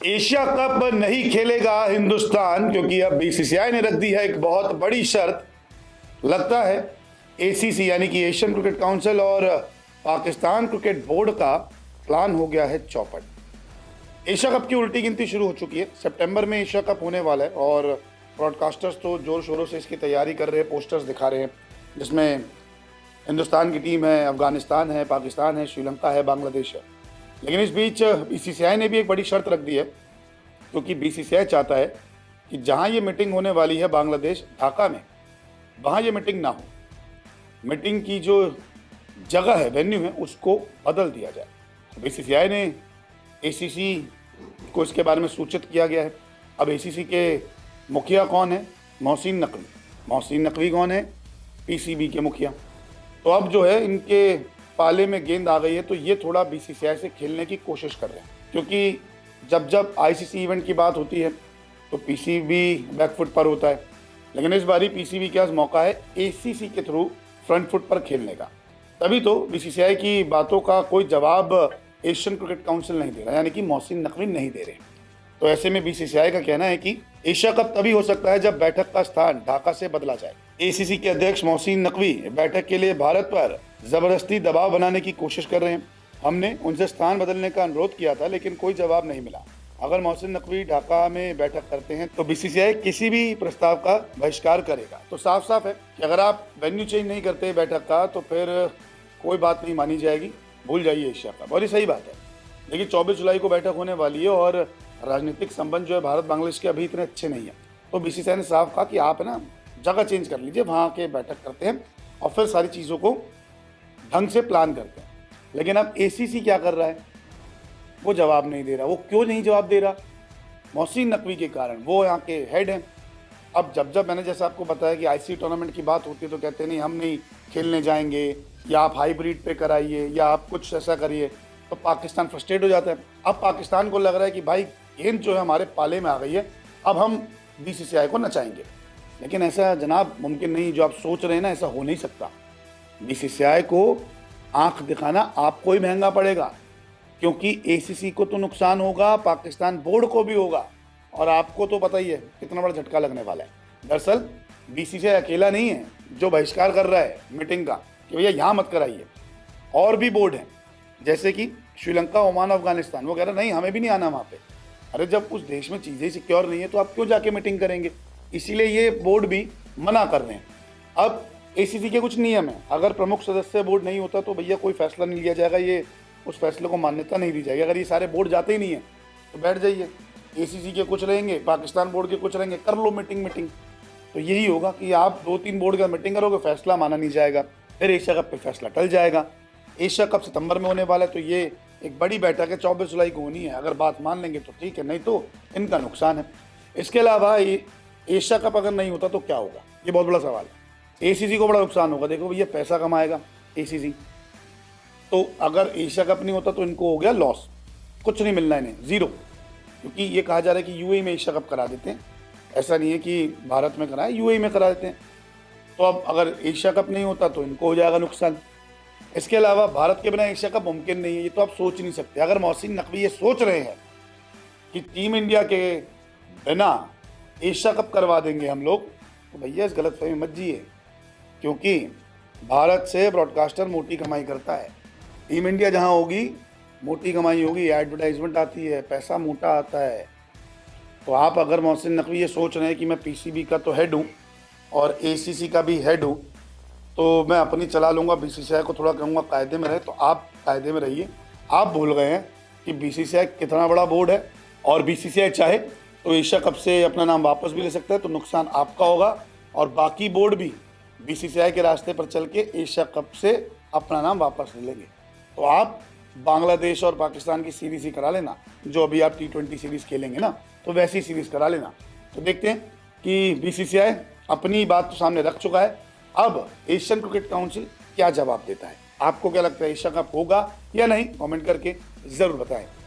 Asia cup नहीं खेलेगा हिंदुस्तान, क्योंकि अब बीसीसीआई ने रख दी है एक बहुत बड़ी शर्त। लगता है एसीसी यानी कि एशियन क्रिकेट काउंसिल और पाकिस्तान क्रिकेट बोर्ड का प्लान हो गया है चौपट। एशिया कप की उल्टी गिनती शुरू हो चुकी है। सितंबर में एशिया कप होने वाला है और ब्रॉडकास्टर्स तो जोर शोरों से इसकी तैयारी कर रहे हैं, पोस्टर्स दिखा रहे हैं, जिसमें हिंदुस्तान की टीम है, अफगानिस्तान है, पाकिस्तान है, श्रीलंका है, बांग्लादेश है। लेकिन इस बीच बीसीसीआई ने भी एक बड़ी शर्त रख दी है, क्योंकि बीसीसीआई चाहता है कि जहां ये मीटिंग होने वाली है बांग्लादेश ढाका में, वहां ये मीटिंग ना हो। मीटिंग की जो जगह है, वेन्यू है, उसको बदल दिया जाए। बीसीसीआई ने एसीसी को इसके बारे में सूचित किया गया है। अब एसीसी के मुखिया कौन है? मोहसिन नकवी। मोहसिन नकवी कौन है? पीसीबी के मुखिया। तो अब जो है इनके पाले में गेंद आ गई है, तो ये थोड़ा बीसीसीआई से खेलने की कोशिश कर रहे हैं, क्योंकि जब जब आईसीसी इवेंट की बात होती है तो पीसीबी बैकफुट पर होता है। लेकिन इस बारी पीसीबी के पास मौका है एसीसी के थ्रू फ्रंट फुट पर खेलने का। तभी तो बीसीसीआई की बातों का कोई जवाब एशियन क्रिकेट काउंसिल नहीं दे रहा, यानी कि मोहसिन नकवी नहीं दे रहे। तो ऐसे में बीसीसीआई का कहना है कि एशिया कप तभी हो सकता है जब बैठक का स्थान ढाका से बदला जाए। एसीसी के अध्यक्ष मोहसिन नकवी बैठक के लिए भारत पर जबरदस्ती दबाव बनाने की कोशिश कर रहे हैं। हमने उनसे स्थान बदलने का अनुरोध किया था, लेकिन कोई जवाब नहीं मिला। अगर मोहसिन नकवी ढाका में बैठक करते हैं तो बीसीसीआई किसी भी प्रस्ताव का बहिष्कार करेगा। तो साफ साफ है कि अगर आप वेन्यू चेंज नहीं करते बैठक का, तो फिर कोई बात नहीं मानी जाएगी, भूल जाइए एशिया कप। और ये सही बात है। लेकिन 24 जुलाई को बैठक होने वाली है और राजनीतिक संबंध जो है भारत बांग्लादेश के अभी इतने अच्छे नहीं है। तो बीसीसीआई ने साफ कहा कि आप है ना जगह चेंज कर लीजिए, वहाँ के बैठक करते हैं और फिर सारी चीज़ों को ढंग से प्लान करते हैं। लेकिन अब एसीसी क्या कर रहा है? वो जवाब नहीं दे रहा। वो क्यों नहीं जवाब दे रहा? मोहसिन नकवी के कारण। वो यहाँ के हेड हैं। अब जब मैंने जैसा आपको बताया कि आईसीसी टूर्नामेंट की बात होती है तो कहते नहीं, हम नहीं खेलने जाएंगे, या आप हाइब्रिड पे कराइए, या आप कुछ ऐसा करिए। तो पाकिस्तान फ्रस्ट्रेट हो जाता है। अब पाकिस्तान को लग रहा है कि भाई गेंद जो है हमारे पाले में आ गई है, अब हम बीसीसीआई को नचाएंगे। लेकिन ऐसा जनाब मुमकिन नहीं। जो आप सोच रहे हैं ना, ऐसा हो नहीं सकता। बीसीसीआई को आंख दिखाना आपको ही महंगा पड़ेगा, क्योंकि एसीसी को तो नुकसान होगा, पाकिस्तान बोर्ड को भी होगा, और आपको तो पता ही है कितना बड़ा झटका लगने वाला है। दरअसल बीसीसीआई अकेला नहीं है जो बहिष्कार कर रहा है मीटिंग का कि भैया यहाँ मत कराइए। और भी बोर्ड हैं, जैसे कि श्रीलंका, ओमान, अफगानिस्तान। वो कह रहे नहीं, हमें भी नहीं आना वहाँ पे। अरे जब उस देश में चीज़ें सिक्योर नहीं है तो आप क्यों जाके मीटिंग करेंगे? इसीलिए ये बोर्ड भी मना कर रहे हैं। अब एसीसी के कुछ नियम हैं। अगर प्रमुख सदस्य बोर्ड नहीं होता तो भैया कोई फैसला नहीं लिया जाएगा, ये उस फैसले को मान्यता नहीं दी जाएगी। अगर ये सारे बोर्ड जाते ही नहीं है तो बैठ जाइए। एसीसी के कुछ रहेंगे, पाकिस्तान बोर्ड के कुछ रहेंगे, कर लो मीटिंग। तो यही होगा कि आप 2-3 बोर्ड का मीटिंग करोगे, फैसला माना नहीं जाएगा, फिर एशिया कप पे फैसला टल जाएगा। एशिया कप सितंबर में होने वाला है, तो ये एक बड़ी बैठक है, 24 जुलाई को होनी है। अगर बात मान लेंगे तो ठीक है, नहीं तो इनका नुकसान है। इसके अलावा एशिया कप अगर नहीं होता तो क्या होगा? ये बहुत बड़ा सवाल है। एसीसी को बड़ा नुकसान होगा। देखो भैया, पैसा कमाएगा एसीसी, तो अगर एशिया कप नहीं होता तो इनको हो गया लॉस, कुछ नहीं मिलना इन्हें, जीरो। क्योंकि ये कहा जा रहा है कि यूएई में एशिया कप करा देते हैं। ऐसा नहीं है कि भारत में कराए, यूएई में करा देते हैं। तो अब अगर एशिया कप नहीं होता तो इनको हो जाएगा नुकसान। इसके अलावा भारत के बिना एशिया कप मुमकिन नहीं है, ये तो आप सोच नहीं सकते। अगर मोहसिन नकवी ये सोच रहे हैं कि टीम इंडिया के बिना एशिया कप करवा देंगे हम लोग, तो भैया इस गलतफहमी मत जिए, क्योंकि भारत से ब्रॉडकास्टर मोटी कमाई करता है। टीम इंडिया जहां होगी मोटी कमाई होगी, एडवर्टाइजमेंट आती है, पैसा मोटा आता है। तो आप अगर मोहसिन नकवी ये सोच रहे हैं कि मैं पीसीबी का तो हेड हूँ और एसीसी का भी हेड हूँ, तो मैं अपनी चला लूँगा, बीसीसीआई को थोड़ा कहूँगा कायदे में रहे, तो आप कायदे में रहिए। आप भूल गए हैं कि बीसीसीआई कितना बड़ा बोर्ड है, और बीसीसीआई चाहे तो एशिया कप से अपना नाम वापस भी ले सकता है। तो नुकसान आपका होगा, और बाकी बोर्ड भी बीसीसीआई के रास्ते पर चल के एशिया कप से अपना नाम वापस ले लेंगे। तो आप बांग्लादेश और पाकिस्तान की सीरीज ही करा लेना, जो अभी आप T20 सीरीज़ खेलेंगे ना, तो वैसी सीरीज़ करा लेना। तो देखते हैं कि बीसीसीआई अपनी बात तो सामने रख चुका है। अब एशियन क्रिकेट काउंसिल क्या जवाब देता है? आपको क्या लगता है, एशिया कप होगा या नहीं? कमेंट करके ज़रूर बताएं।